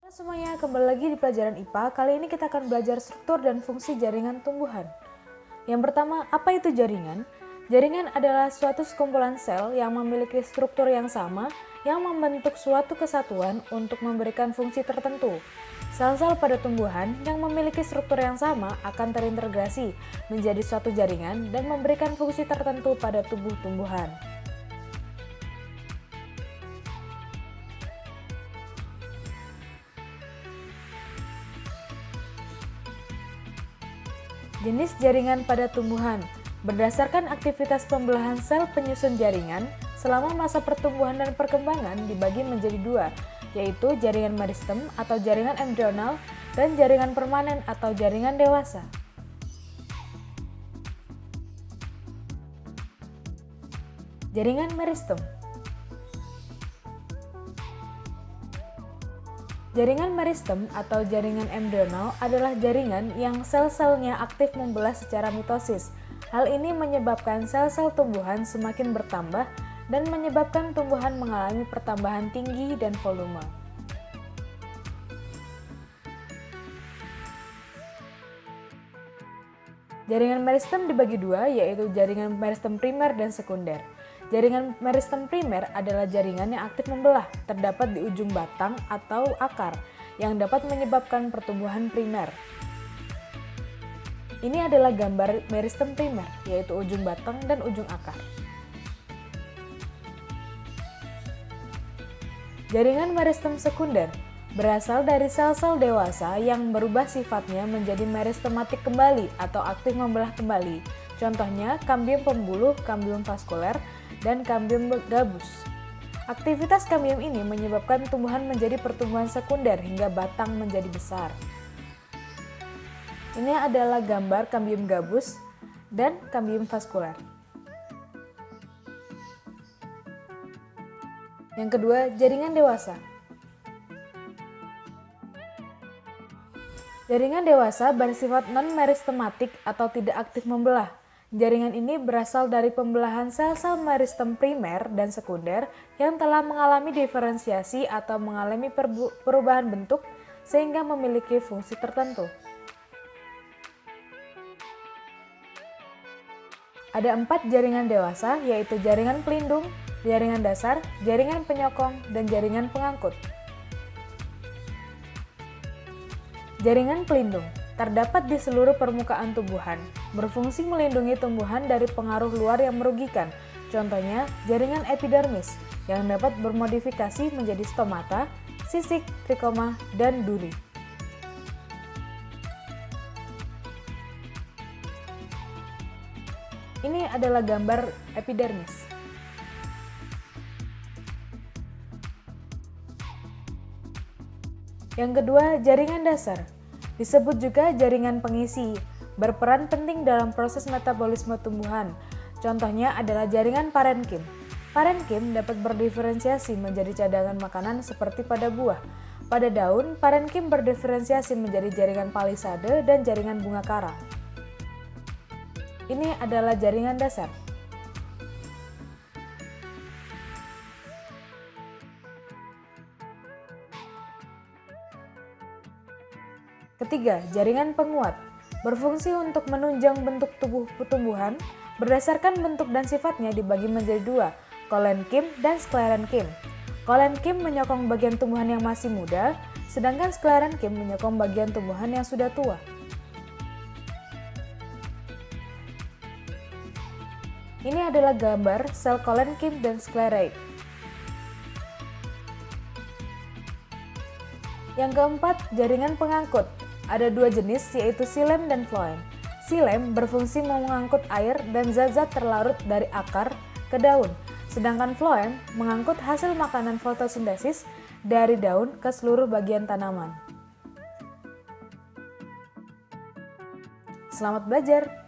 Semuanya, kembali lagi di pelajaran IPA. Kali ini kita akan belajar struktur dan fungsi jaringan tumbuhan. Yang pertama, apa itu jaringan? Jaringan adalah suatu sekumpulan sel yang memiliki struktur yang sama yang membentuk suatu kesatuan untuk memberikan fungsi tertentu. Sel-sel pada tumbuhan yang memiliki struktur yang sama akan terintegrasi menjadi suatu jaringan dan memberikan fungsi tertentu pada tubuh tumbuhan. Jenis jaringan pada tumbuhan berdasarkan aktivitas pembelahan sel penyusun jaringan selama masa pertumbuhan dan perkembangan dibagi menjadi dua, yaitu jaringan meristem atau jaringan embrional dan jaringan permanen atau jaringan dewasa. Jaringan meristem. Jaringan meristem atau jaringan embrional adalah jaringan yang sel-selnya aktif membelah secara mitosis. Hal ini menyebabkan sel-sel tumbuhan semakin bertambah dan menyebabkan tumbuhan mengalami pertambahan tinggi dan volume. Jaringan meristem dibagi dua, yaitu jaringan meristem primer dan sekunder. Jaringan meristem primer adalah jaringan yang aktif membelah, terdapat di ujung batang atau akar, yang dapat menyebabkan pertumbuhan primer. Ini adalah gambar meristem primer, yaitu ujung batang dan ujung akar. Jaringan meristem sekunder berasal dari sel-sel dewasa yang berubah sifatnya menjadi meristematik kembali atau aktif membelah kembali. Contohnya, kambium pembuluh, kambium vaskuler, dan kambium gabus. Aktivitas kambium ini menyebabkan tumbuhan menjadi pertumbuhan sekunder hingga batang menjadi besar. Ini adalah gambar kambium gabus dan kambium vaskuler. Yang kedua, jaringan dewasa. Jaringan dewasa bersifat non-meristematik atau tidak aktif membelah. Jaringan ini berasal dari pembelahan sel-sel meristem primer dan sekunder yang telah mengalami diferensiasi atau mengalami perubahan bentuk sehingga memiliki fungsi tertentu. Ada 4 jaringan dewasa, yaitu jaringan pelindung, jaringan dasar, jaringan penyokong, dan jaringan pengangkut. Jaringan pelindung terdapat di seluruh permukaan tumbuhan, berfungsi melindungi tumbuhan dari pengaruh luar yang merugikan. Contohnya, jaringan epidermis yang dapat bermodifikasi menjadi stomata, sisik, trikoma, dan duri. Ini adalah gambar epidermis. Yang kedua, jaringan dasar. Disebut juga jaringan pengisi, berperan penting dalam proses metabolisme tumbuhan. Contohnya adalah jaringan parenkim. Parenkim dapat berdiferensiasi menjadi cadangan makanan seperti pada buah. Pada daun, parenkim berdiferensiasi menjadi jaringan palisade dan jaringan bunga karang. Ini adalah jaringan dasar. Ketiga, jaringan penguat. Berfungsi untuk menunjang bentuk tubuh tumbuhan. Berdasarkan bentuk dan sifatnya dibagi menjadi dua, kolenkim dan sklerenkim. Kolenkim menyokong bagian tumbuhan yang masih muda, sedangkan sklerenkim menyokong bagian tumbuhan yang sudah tua. Ini adalah gambar sel kolenkim dan sklereid. Yang keempat, jaringan pengangkut. Ada 2 jenis, yaitu xilem dan floem. Xilem berfungsi mengangkut air dan zat-zat terlarut dari akar ke daun, sedangkan floem mengangkut hasil makanan fotosintesis dari daun ke seluruh bagian tanaman. Selamat belajar!